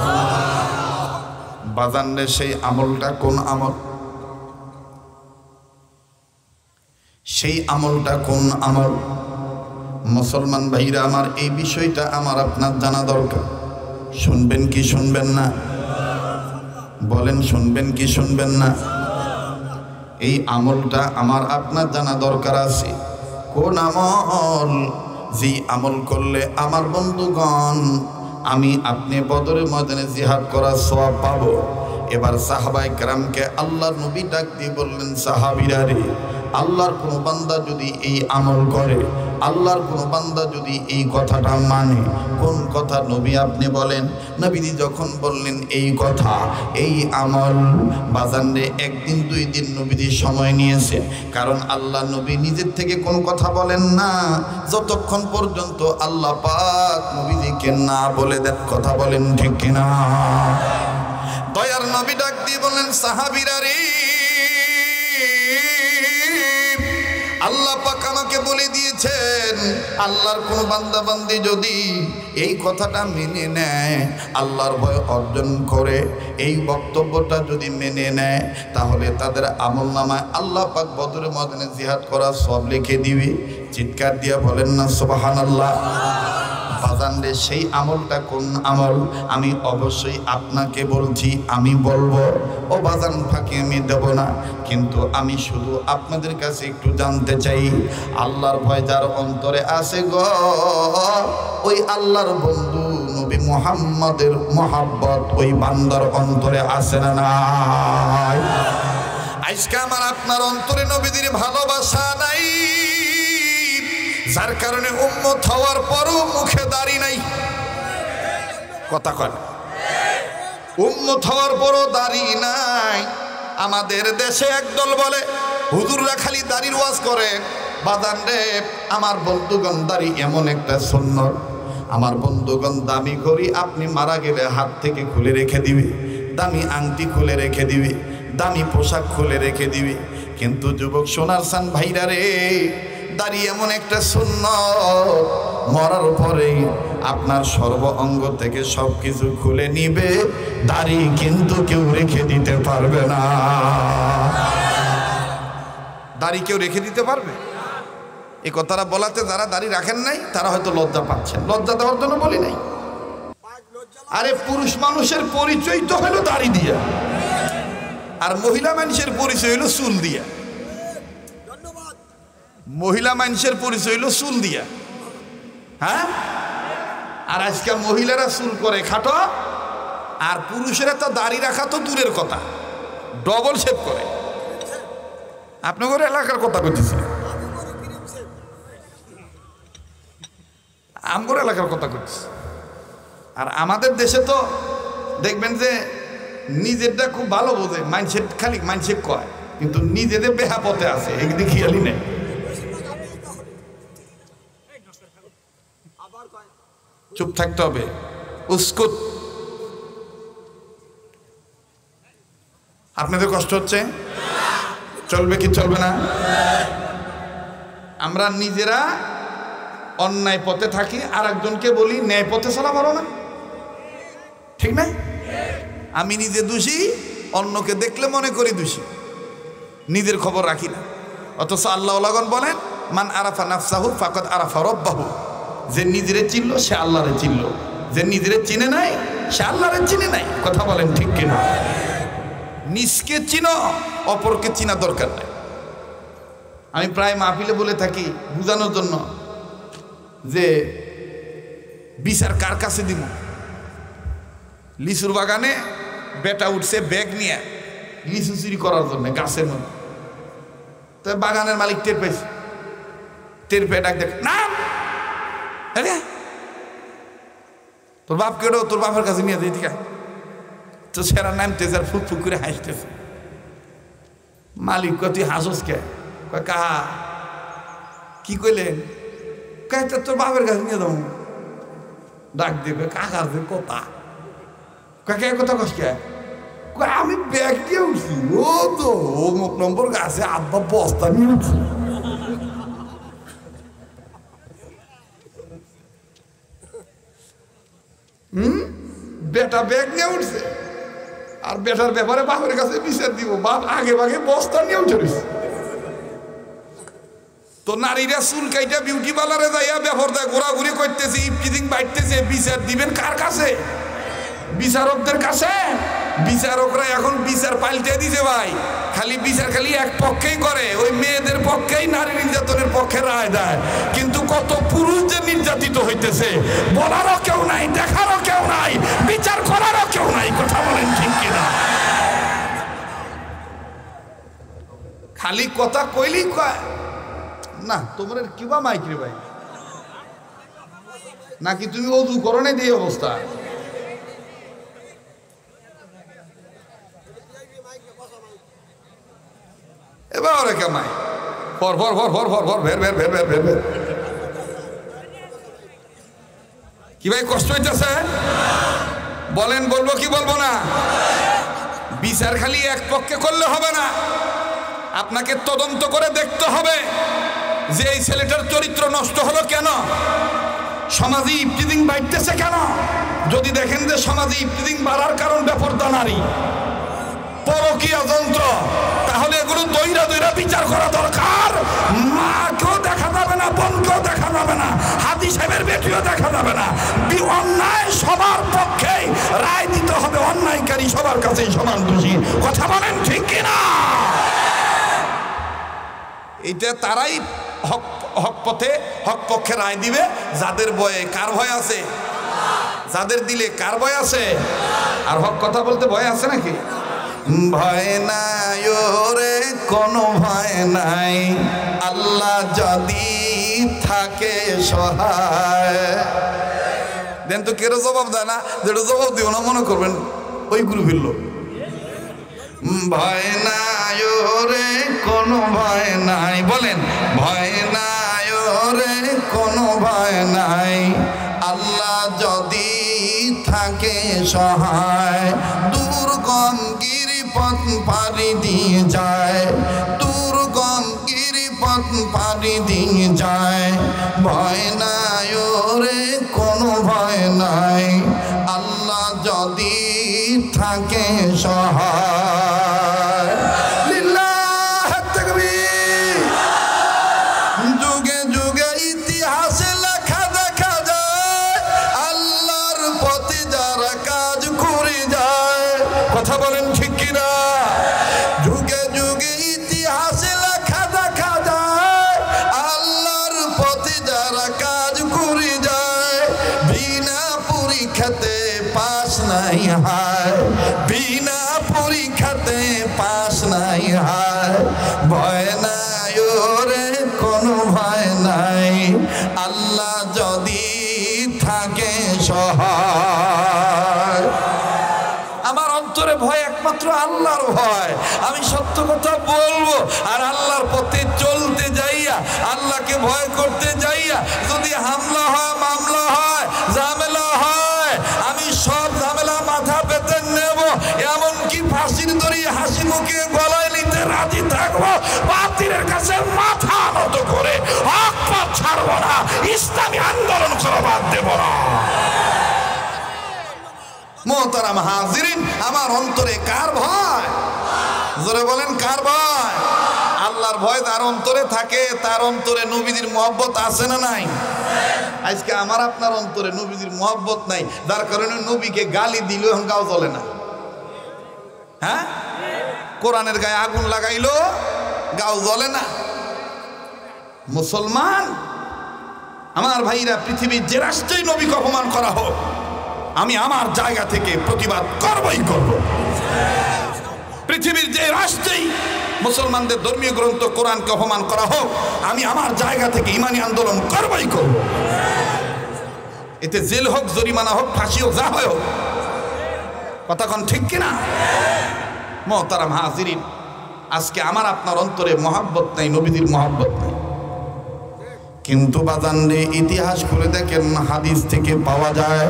বাজান রে, সেই আমলটা কোন আমল? সেই আমলটা কোন আমল? মুসলমান ভাইরা আমার, এই বিষয়টা আমার আপনার জানা দরকার। শুনবেন কি শুনবেন না? বলেন, শুনবেন কি শুনবেন না? এই আমলটা আমার আপনার জানা দরকার আছে। কোন আমল? যে আমল করলে আমার বন্ধুগণ আমি আপনি বদরের ময়দানে জিহাদ করার সওয়াব পাবো। এবার সাহাবায়ে কেরামকে আল্লাহর নবী ডাক দিয়ে বললেন, সাহাবীরা রে, আল্লাহর কোনো বান্দা যদি এই আমল করে, আল্লাহর কোনো বান্দা যদি এই কথাটা মানে, কোন কথা নবী আপনি বলেন? নবীজি যখন বললেন এই কথা, এই আমল, বাজান রে, 1 দিন 2 দিন নবীজি সময় নিয়েছে। কারণ আল্লাহ নবী নিজের থেকে কোনো কথা বলেন না যতক্ষণ পর্যন্ত আল্লাহ পাক নবীজিকে না বলে দেন। কথা বলেন ঠিক কিনা? দয়ার নবী ডাক দিয়ে বললেন, সাহাবীরা রে, আল্লাহ পাক আমাকে বলে দিয়েছেন, আল্লাহর কোন বান্দা বান্দি যদি এই কথাটা মেনে নেয়, আল্লাহর ভয় অর্জন করে এই বক্তব্যটা যদি মেনে নেয়, তাহলে তাদের আমল নামায় আল্লাহ পাক বদরের ময়দানে জিহাদ করা সব লিখে দিবে। চিৎকার দিয়ে বলেন না সুবহানাল্লাহ। বাজান রে, সেই আমলটা কোন আমল? আমি অবশ্যই আপনাকে বলছি, আমি বলবো। ও বাজান, ফাঁকি আমি দেব না, কিন্তু আমি শুধু আপনাদের কাছে একটু জানতে চাই, আল্লাহর ভয় যার অন্তরে আছে গো, ওই আল্লাহর বন্ধু নবী মুহাম্মদের মহব্বত ওই বান্দার অন্তরে আছে না নাই? আজকে আমার আপনার অন্তরে নবীদের ভালোবাসা নাই, যার কারণে উম্মত হওয়ার পরও মুখে দাড়ি নাই। কথা কন, উম্মত হওয়ার পরও দাড়ি নাই। আমাদের দেশে একদল বলে হুজুররা খালি দাড়ির ওয়াজ করে। বাদান রে আমার বন্ধুগণ, দাড়ি এমন একটা সুন্নত, আমার বন্ধুগণ দামি ঘড়ি আপনি মারা গেলে হাত থেকে খুলে রেখে দিবি, দামি আংটি খুলে রেখে দিবি, দামি পোশাক খুলে রেখে দিবি। কিন্তু যুবক সোনার সান ভাইরা রে, দাড়ি এমন একটা সুন্নত, মরার পরেই আপনার সর্ব অঙ্গ থেকে সব কিছু খুলে নিবে, দাড়ি কিন্তু কেউ রেখে দিতে পারবে না। দাড়ি কেউ রেখে দিতে পারবে? এই কথাটা বলাতে যারা দাড়ি রাখেন নাই তারা হয়তো লজ্জা পাচ্ছেন। লজ্জা দেওয়ার জন্য বলি নাই। আরে পুরুষ মানুষের পরিচয় তো হলো দাড়ি দিয়া, আর মহিলা মানুষের পরিচয় হলো চুল দিয়া। মহিলা মানুষের পরিচয় হলো চুল দিয়া, হ্যাঁ। আর আজকে মহিলারা চুল করে খাটো, আর পুরুষেরা তো দাড়ি রাখা তো দূরের কথা, ডবল শেভ করে। আপনাদের এলাকার কথা বলতেছি, আমগর এলাকার কথা করছি। আর আমাদের দেশে তো দেখবেন যে নিজেরটা খুব ভালো বোঝে, মাইন্ডসেট খালি মাইন্ডসেট কয়, কিন্তু নিজেদের বেহা পথে আছে, একদিকে খেয়ালই নেই। চুপ থাকতে হবে, উস্কুত। আপনাদের কষ্ট হচ্ছে? চলবে কি চলবে না? আমরা নিজেরা অন্যায় পথে থাকি, আর একজনকে বলি ন্যায় পথে চলা পারো না, ঠিক না? আমি নিজে দোষী, অন্যকে দেখলে মনে করি দোষী, নিজের খবর রাখি না। অথচ আল্লাহ বলেন, মান আরাফা নাফসাহু ফাকাদ আরাফা রাব্বাহু। যে নিজেরে চিনল সে আল্লাহরে চিনল, যে নিজেরে চিনে নাই সে আল্লাহরে চিনে নাই। কথা বলেন ঠিক কিনা? নিজকে চিনো, অপরকে চিনা দরকার নাই। আমি প্রায় মাহফিলে বলে থাকি বুঝানোর জন্য যে বিচার কার কাছে দিব। লিচুর বাগানে বেটা উঠছে ব্যাগ নিয়ে লিচু চুরি করার জন্য গাছের মধ্যে। তো বাগানের মালিক টের পেয়েছে, টের পেয়ে ডাক দেখ, না তোর বাপ কেউ, তোর বাপের কাছে নিয়ে যাই। ঠিক আছে, তো সেরা নামতেছে আর ফুক ফুক করে হাসতেছে। মালিক কয় তুই হাসস কে? কয় কাহা কি কইলেন? কয় তোর বাপের কাছে নিয়ে যাবো। ডাক দেবে কাকার যে কথা, কাকে কথা কস কে? আমি ব্যাগ দিয়ে উঠছি, ও তো অমুক নম্বর গাছে আব্বা বস্তা নিয়ে উঠছি। বেটা ব্যাগ নিয়ে উঠছে, আর বেটার ব্যাপারে বাপের কাছে বিচার দিব। বাপ আগে ভাগে বস্তা নিয়ে উঠে। তো নারীরা চুল কাইটা বিউটি পার্লারে যাইয়া ব্যাপারটা ঘোরাঘুরি করতেছে, ইফটিজিং বাইতেছে, বিচার দিবেন কার কাছে? বিচারকদের কাছে। বিচারকরা এখন বিচার পাল্টে দিছে ভাই, খালি বিচার খালি এক পক্ষেই করে, ওই মেয়েদের পক্ষেই নারী নির্যাতনের পক্ষে রায় দেয়। কিন্তু কত পুরুষ যে নির্যাতিত হইতেছে বলারও কেউ নাই, দেখারও কেউ নাই, বিচার করারও কেউ নাই। কথা বলেন ঠিক কিনা? খালি কথা কইলেই কয় না তোমার কিবা মাইক রে ভাই, নাকি তুমি অজু করো নাই এই অবস্থা? এবার কেমাই ভর ভর ভর ভর ভর ভর ভের ভের ভের ভের ভের ভের। কি ভাই কষ্ট হইতেছে? বলেন বলবো কি বলবো না? বিচার খালি এক পক্ষে করলে হবে না, আপনাকে তদন্ত করে দেখতে হবে যে এই ছেলেটার চরিত্র নষ্ট হলো কেন, সমাজে ইফতিজিং বাড়তেছে কেন। যদি দেখেন যে সমাজে ইফতিজিং বাড়ার কারণ বেপরদা নারী, পরকীয়া যন্ত্র, তাহলে এগুলো দইরা দইরা বিচার করা দরকার। মাকেও দেখা যাবে না, বোনকেও দেখা যাবে না, হাদি সাহেবের বেটিও দেখা যাবে না। অন্যায় সবার পক্ষে রায় দিতে হবে, অন্যায়কারী সবার কাছেই সমান দোষী। কথা বলেন ঠিক কিনা? এটা তারাই হক পথে হক পক্ষে রায় দিবে যাদের ভয়ে। কার ভয় আছে? যাদের দিলে কার ভয় আছে? আর হক কথা বলতে ভয় আছে নাকি? ভয় নাই ওরে, কোনো ভয় নাই, আল্লাহ যদি থাকে সহায়। দেন তো কেউ জবাব দেয় না, যেটা জবাব দিও না মনে করবেন ওই গ্রুপের লোক। ভয় নাই নাই রে কোনো ভয় নাই, বলেন ভয় নাই রে কোনো ভয় নাই। আল্লাহ যদি থাকে সহায়, দুর্গম গিরিপথ পাড়ি দিয়ে যায়, দুর্গম গিরিপথ পাড়ি দিয়ে যায়। ভয় নাই রে কোনো ভয় নাই, আল্লাহ যদি থাকে সহায়। লিল্লাহ তাকবীর। যুগে যুগে ইতিহাসে লেখা দেখা যায়, আল্লাহর পথে যারা কাজ করে যায়। কথা বলেন ঠিক কিনা? যুগে যুগে ইতিহাসে লেখা দেখা যায়, আল্লাহর পথে যারা কাজ করে যায়। বিনা পরীক্ষাতে পাস নাই হায়, বিনা পরীক্ষাতে পাস নাই হায়। ভয় নাই রে কোনো ভয় নাই, আল্লাহ যদি থাকে সহায়। আমার অন্তরে ভয় একমাত্র আল্লাহর ভয়। আমি সত্য কথা বলবো আর আল্লাহর পথে চলতে যাইয়া, আল্লাহকে ভয় করতে যাইয়া যদি হামলা হয়, মামলা হয়, ঝামেলা হয়, আমি সব ঝামেলা মাথা পেতে নেব, এমনকি ফাঁসির দড়ি হাসি মুখে গলায় নিতে রাজি থাকবো। বাতিলের কাছে মাথা নত করে হক পথ ছাড়বো না, ইসলামী আন্দোলন করা বাদ দেব না। মোহতারাম হাজিরিন, আমার অন্তরে কার ভয়? জোরে বলেন কার ভয়? আল্লাহর ভয় তার অন্তরে থাকে, তার অন্তরে নবীজির মহব্বত আছে না নাই? আজকে আমার আপনার অন্তরে নবীজির মহব্বত নাই, যার কারণে নবীকে গালি দিলেও এখন গাও জ্বলে না। হ্যাঁ, কোরআনের গায়ে আগুন লাগাইলো গাও জ্বলে না। মুসলমান আমার ভাইরা, পৃথিবীর যে রাষ্ট্রেই নবীকে অপমান করা হোক, আমি আমার জায়গা থেকে প্রতিবাদ করবই করব। পৃথিবীর যে রাষ্ট্রেই মুসলমানদের ধর্মীয় গ্রন্থ কোরআনকে অপমান করা হোক, আমি আমার জায়গা থেকে ইমানি আন্দোলন করবই করব। এতে জেল হোক, জরিমানা হোক, ফাঁসি হোক, যা হয় হোক। কথা কোন ঠিক কিনা? মোহতারাম হাজিরিন, আজকে আমার আপনার অন্তরে মহাব্বত নাই, নবীজির মহাব্বত নাই। কিন্তু বাজানরে ইতিহাস করে দেখেন, হাদিস থেকে পাওয়া যায়।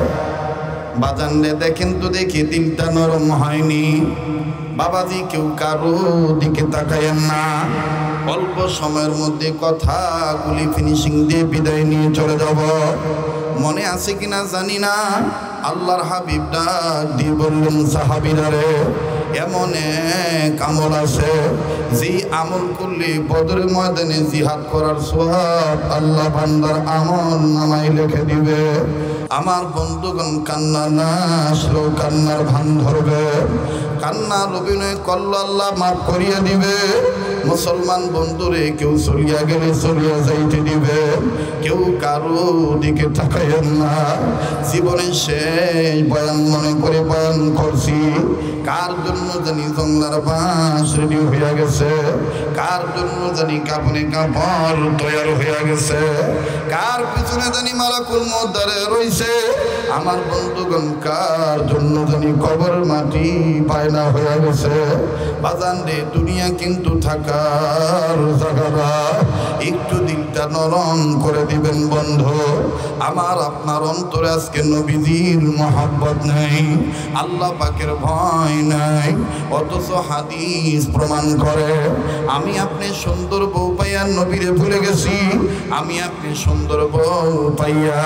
বাজানরে দেখেন তো দেখি দিলটা নরম হয়নি। বাবাজি কেউ কারো দিকে তাকায়েন না। অল্প সময়ের মধ্যে কথাগুলি ফিনিশিং দিয়ে বিদায় নিয়ে চলে যাব। মনে আছে কিনা জানি না, আল্লাহর হাবিব ডাক দিয়ে বললেন, সাহাবীরা রে, এমন এক আমল আছে যে আমল করলে বদরের ময়দানে জিহাদ করার সওয়াব আল্লাহ বান্দার আমল নামায় লিখে দিবে। আমার বন্ধুগণ, কান্না না আসলেও কান্নার ভান ধরবে। কান্নার অভিনয় করলে আল্লাহ মাফ করিয়া দিবে। মুসলমান বন্ধুরে, কেউ চলিয়া গেলে চলিয়া যাইতে দিবে, কেউ কারো দিকে তাকাইয়েন না। জীবনের শেষ বয়ান মনে করে বয়ান করছি। কার জন্য জানি জংলার বাঁশ রেডি হইয়া গেছে, কার জন্য জানি কাপড়ে কাপড় তৈরি হইয়া গেছে, কার পিছনে জানি মালাকুল মউত দাঁড়িয়ে রইছে। আমার বন্ধুগণ, কার জন্য জানি কবরের মাটি পায়না হইয়া গেছে। বাজান রে, দুনিয়া কিন্তু থাকার জায়গা। একটু দিলটা নরম করে দিবেন বন্ধু। আমার আপনার অন্তরে আজকে নবীজির মহব্বত নাই, আল্লাহ পাকের ভয় নাই, অথচ হাদিস প্রমাণ করে আমি আপনি সুন্দর বউ পাইয়া নবীরে ভুলে গেছি। আমি আপনি সুন্দর বউ পাইয়া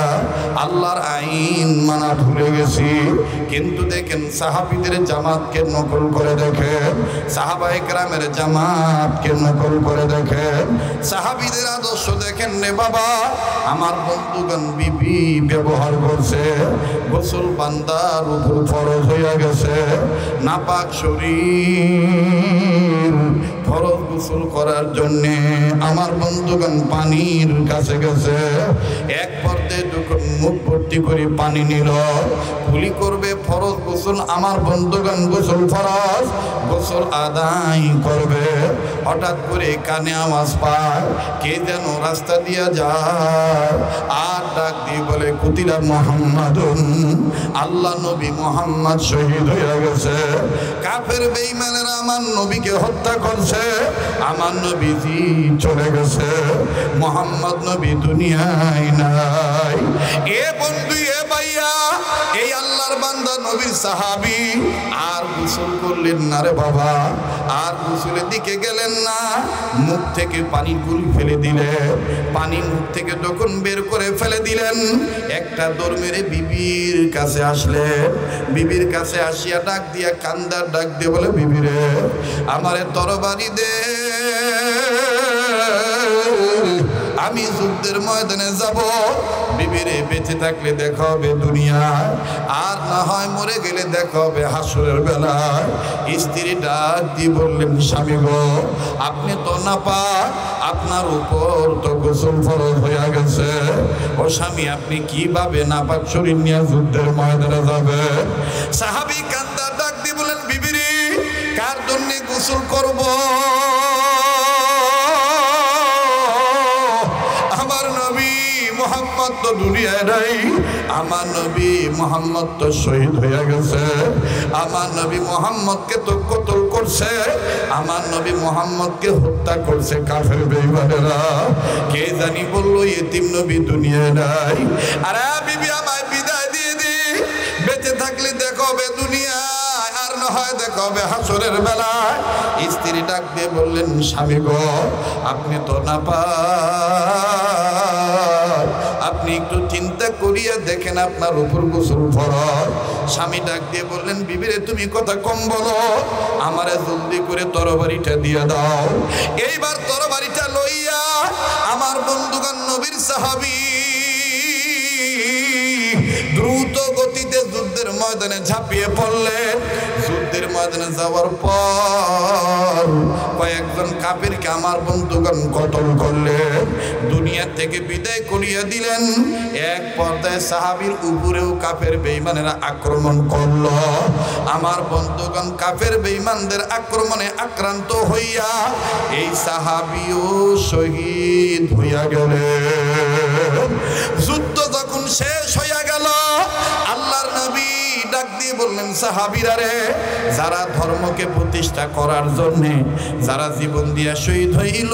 আল্লাহর আইন মানা ভুলে গেছি। কিন্তু দেখেন, সাহাবীদের জামাতকে নকল করে দেখেন, সাহাবায়ে কেরামের জামাতকে নকল করে দেখেন, সাহাবীদের আদর্শ দেখেন রে বাবা। আমার বন্ধুগণ, বিবি ব্যবহার করছে, গোসল বান্দার উপর ফরজ হইয়া গেছে, নাপাক শরীর ফরজ গোসল করার জন্যে আমার বন্ধুগণ পানির কাছে গেছে। এক পর্যায়ে যখন মুখ ভর্তি করে পানি নিল, কুলি করবে ফরজ গোসল, আমার বন্ধুগণ গোসল ফরজ, গোসল আদায় করবে। হঠাৎ করে কানে আওয়াজ পায়, কে যেন রাস্তা দিয়া যায়, আর ডাক দিয়ে বলে কুতিলা মুহাম্মাদুন, আল্লাহ নবী মুহাম্মদ শহীদ হয়ে গেছে। কাফের বেঈমানেরা আমার নবীকে হত্যা করছে, আমার নবীজি চলে গেছে, মুহাম্মদ নবী দুনিয়ায় নাই। এ বন্ধু, এ ভাইয়া, এই আল্লাহর বান্দা নবীর সাহাবী আর গোসল করলেন না রে বাবা, আর গোসলের দিকে গেলেন না। মুখ থেকে পানি গুলি ফেলে দিলেন, পানি মুখ থেকে যখন বের করে ফেলে দিলেন, একটা দৌড় মেরে বিবির কাছে আসলেন। বিবির কাছে আসিয়া ডাক দিয়া কান্দার ডাক দিয়ে বলে, বিবি রে, আমারে তরবারি দে, আমি যুদ্ধের ময়দানে যাব। বিবিরে বেঁচে থাকলে দেখা হবে দুনিয়ায়, আর না হয় মরে গেলে দেখা হবে হাসরের বেলায়। স্ত্রী ডাক দিয়ে বললেন, স্বামী গো, আপনি তো নাপাক, আপনার উপর তো গোসল ফরজ হয়ে গেছে। ও স্বামী, আপনি কিভাবে নাপাক শরীর নিয়ে যুদ্ধের ময়দানে যাবে? সাহাবী কান্দা ডাক দিয়ে বলেন, বিবিরে, কার জন্য গোসল করব? মুহাম্মদ তো দুনিয়ায় নাই, আমার নবী মুহাম্মদ তো শহীদ হয়ে গেছে। আমার নবী মুহাম্মদকে তো কতল করছে, আমার নবী মুহাম্মদকে হত্যা করছে কাফের বেঈমানেরা। কে জানি বললো এতিম নবী দুনিয়ায় নাই। আরে বিবি, আমায় বিদায় দিয়ে দি, বেঁচে থাকলে দেখা হবে দুনিয়ায়, আর না হয় দেখা হবে হাসরের বেলায়। স্ত্রী ডাক দিয়ে বললেন, স্বামী গো, আপনি তো নাপাক, আপনি একটু চিন্তা করিয়া দেখেন আপনার উপর গোসল ফরজ। স্বামী ডাক দিয়ে বললেন, বিবিরে, তুমি কথা কম বলো, আমারে জলদি করে তরবারিটা দিয়ে দাও। এইবার তরবারিটা লইয়া আমার বন্ধুগণ নবীর সাহাবী দ্রুত গতিতে যুদ্ধের ময়দানে ঝাঁপিয়ে পড়লেন। যুদ্ধের ময়দানে যাওয়ার পর কয়েকজন কাফেরকে আমার বন্ধুগণ কতল করলেন, দুনিয়া থেকে বিদায় করিয়ে দিলেন। এক পর্যায়ে সাহাবীর উপরেও কাফের বেঈমানেরা আক্রমণ করল। আমার বন্ধুগণ কাফের বেঈমানদের আক্রমণে আক্রান্ত হইয়া এই সাহাবীও শহীদ হইয়া গেলেন। যুদ্ধ যখন শেষ হইয়া গেল, আল্লাহর নবী ডাক দিয়ে বললেন, সাহাবীরা রে, যারা ধর্মকে প্রতিষ্ঠা করার জন্য যারা জীবন দিয়া শহীদ হইল,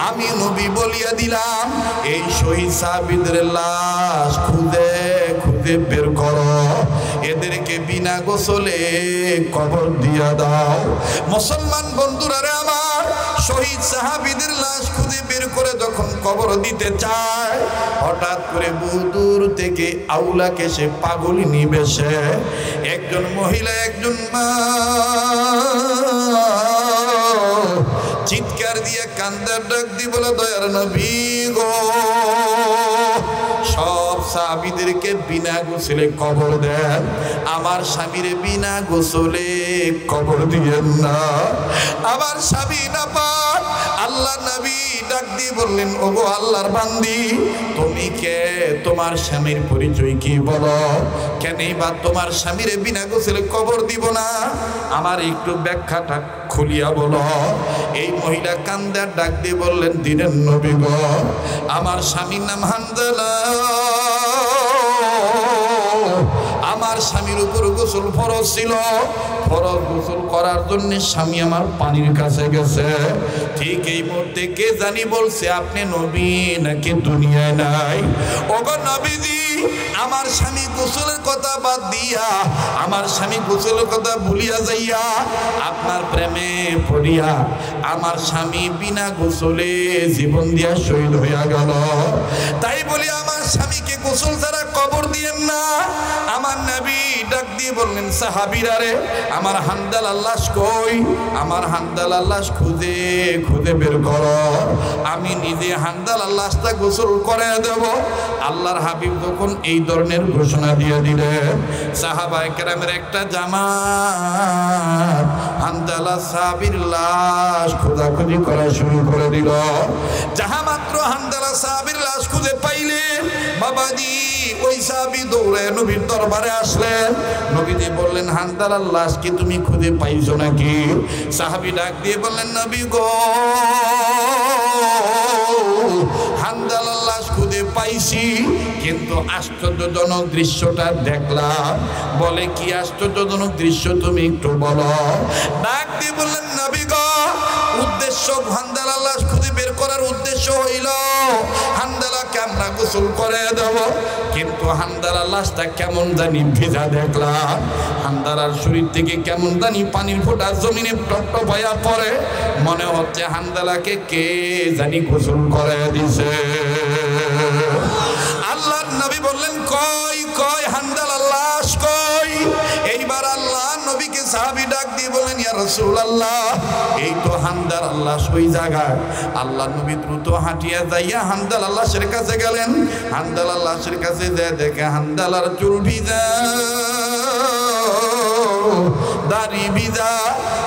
আমি নবী বলিয়া দিলাম, এই শহীদ সাহাবীদের লাশ খুঁজে খুঁজে বের করো, এদেরকে বিনা গোসলে কবর দিয়া দাও। মুসলমান বন্ধুরা রে আমার, শহীদ সাহাবীদের লাশ খুঁজে বের করে যখন কবর দিতে চায়, হঠাৎ করে বহুদূর থেকে আউলাকে সে পাগলিনী বেশে একজন মহিলা, একজন মা চিৎকার দিয়ে কান্দার ডাক দিয়ে বলে, দয়ার নবী গো, সব সাহাবীদেরকে বিনা গোসলে কবর দেন, আমার স্বামীরে বিনা গোসলে কবর দিয়েন না, আমার স্বামী নাপাক। আল্লাহ নবী ডাক দিয়ে বললেন, ওগো আল্লাহর বান্দি, তুমি কে? তোমার স্বামীর পরিচয় কি বলো? কেনই বা তোমার স্বামীরে বিনা গোসলে কবর দিব না? আমার একটু ব্যাখ্যাটা খুলিয়া বলো। এই মহিলা কান্দার ডাক দিয়ে বললেন, দিনের নবী গো, আমার স্বামীর নাম হানজালা, আমার স্বামীর উপর গোসল ফরজ ছিল, ফরজ গোসল করার জন্য স্বামী আমার পানির কাছে গেছে। ঠিক এই মুহূর্তে কে জানি বলছে, আপনি নবী নাকি দুনিয়ায় নাই? ওগো নবীজি, আমার স্বামী গোসলের কথা বাদ দিয়া, আমার স্বামী গোসলের কথা ভুলিয়া যাইয়া আপনার প্রেমে পড়িয়া আমার স্বামী বিনা গোসলে জীবন দিয়া শহীদ হইয়া গেল। তাই বলি আমার স্বামীকে গোসল ছাড়া কবর দিয়েন না। আমার নবী ডাক দিয়ে বললেন, সাহাবীরা রে, আমার হানজালার লাশ কই? আমার হানজালার লাশ খুঁজে খুঁজে বের করো, আমি নিজে হানজালার লাশটা গোসল করে দেব। আল্লাহর হাবিব যখন তখন এই ধরনের ঘোষণা দিয়ে দিলেন, সাহাবায়ে কেরামের একটা জামাত হানজালা সাহাবীর লাশ খোঁজাখুঁজি করা শুরু করে দিল। যাহা মাত্র হানজালা সাহাবীর লাশ খুঁজে পাইলেন, বাবাজি ওই সাহাবী দৌড়ে নবীর দরবারে আসলেন। নবীজি বললেন, হানজালার লাশ কি তুমি খুঁজে পাইছো নাকি? সাহাবী ডাক দিয়ে বললেন, নবী গো, হানজালার লাশ খুঁজে পাইছি, কিন্তু আশ্চর্যজনক দৃশ্যটা দেখলাম। বলে, কি আশ্চর্যজনক দৃশ্য তুমি একটু বলো। ডাক দিয়ে বললেন, নবী গো, উদ্দেশ্য হানজালার লাশ খুঁজে বের করার উদ্দেশ্য হইল হানজালাকে আমরা গোসল করে দেব, কিন্তু হানজালার লাশটা কেমন জানি ভিজা দেখলাম। হানজালার শরীর থেকে কেমন জানি পানির ফোঁটা জমিনে টপটপায়া পড়ে, মনে হচ্ছে হানজালাকে কে জানি গোসল করে দিছে। আল্লাহর নবী বললেন, কই কই হানজালার লাশ কই? এইবার আল্লাহ নবীকে সাহাবী ডাক দিয়ে বললেন, ইয়া রাসূলুল্লাহ, এই তো হানজালার লাশ ওই জায়গায়। আল্লাহ নবী দ্রুত হাঁটিয়া যাইয়া হানজালার লাশের কাছে গেলেন। হানজালার লাশের কাছে যেয়ে দেখে হানজালার চুল ভিজা, দাড়ি ভিজা।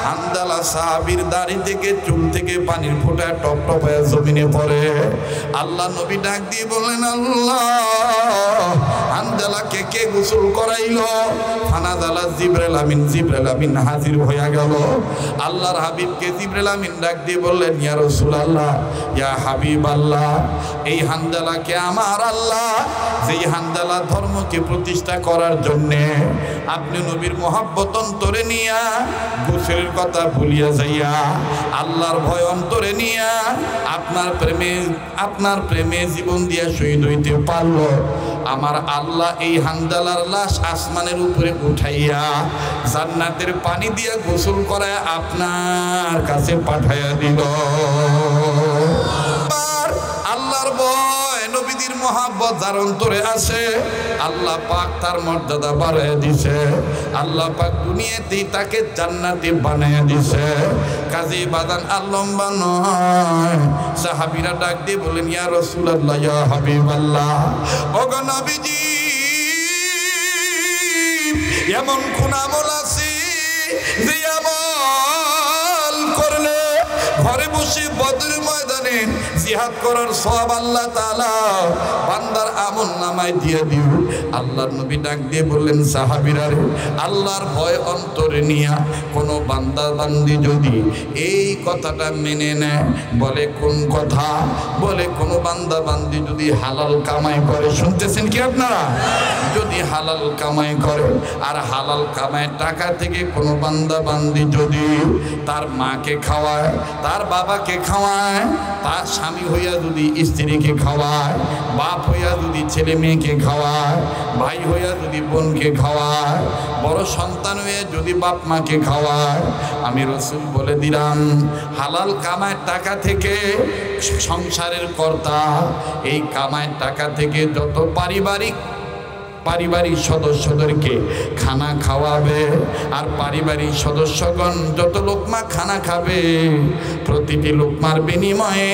হানজালা সাহাবীর দাড়ি থেকে চুল থেকে পানির ফোঁটা টপ টপ হয়ে জমিনে পড়ে। আল্লাহ নবী ডাক দিয়ে বললেন, আল্লাহ, হানজালাকে কে গোসল করাইলো? ফানাজালা জিবরাইল আমিন। জিবরাইল আমিন হাজির হইয়া গেল। আল্লাহর হাবিবকে জিবরাইল আমিন ডাক দিয়ে বললেন, ইয়া রাসূলুল্লাহ, ইয়া হাবিবাল্লাহ, এই হানজালাকে আমার আল্লাহ যেই হানজালা ধর্মকে প্রতিষ্ঠা করার জন্যে আপনি নবীর মহব্বত অন্তরে নিয়া, গোসলের কথা ভুলিয়া যাইয়া, আল্লাহর ভয় অন্তরে নিয়া আপনার প্রেমে জীবন দিয়া শহীদ হইতে পারল। আমার আল্লাহ এই হানজালার লাশ আসমানের উপরে উঠাইয়া জান্নাতের পানি দিয়া গোসল করায় আপনার কাছে পাঠাইয়া দিল। আল্লাহর ভয়, নবীদের মহব্বত যার অন্তরে আছে, আল্লাহ পাক তার মর্যাদা বাড়াইয়া দিছে। আল্লাহ পাক দুনিয়াতেই তাকে জান্নাতে বানাইয়া দিছে। কাজী বাদান আর লম্বা নয়। সাহাবীরা ডাক দিয়ে বলেন, ইয়া রাসূলুল্লাহ, ইয়া হাবিবাল্লাহ, ওগো নবীজি, এমন কোন আমল আছে যে আমল করলে ঘরে বসে বদর ময়দানে জিহাদ করার সওয়াব আল্লাহ তাআলা বান্দার আমলনামায় দিয়ে দিল? আল্লাহর নবী ডাক দিয়ে বললেন, সাহাবীরা রে, আল্লাহর ভয় অন্তরে নিয়া কোনো বান্দা বান্দি যদি এই কথাটা মেনে নেয়, বলে কোন কথা? বলে কোনো বান্দা বান্দি যদি হালাল কামাই করে, শুনতেছেন কি আপনারা? যদি হালাল কামাই করে, আর হালাল কামাই টাকা থেকে কোনো বান্দা বান্দি যদি তার মাকে খাওয়ায়, তার বাবাকে খাওয়ায়, তার স্বামী হইয়া যদি স্ত্রীকে খাওয়ায়, বাপ হইয়া যদি ছেলে মেয়েকে খাওয়ায়, ভাই হইয়া যদি বোনকে খাওয়ায়, বড় সন্তান হইয়া যদি বাপ মাকে খাওয়ায়, আমি রাসূল বলে দিলাম, হালাল কামায় টাকা থেকে সংসারের কর্তা এই কামায় টাকা থেকে যত পারিবারিক সদস্যদেরকে খানা খাওয়াবে, আর পারিবারিক সদস্যগণ যত লোকমা খানা খাবে, প্রতিটি লোকমার বিনিময়ে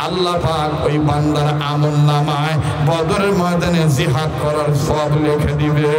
আল্লাহ পাক ওই বান্দার আমলনামায় বদরের ময়দানে জিহাদ করার সওয়াব লিখে দিবে।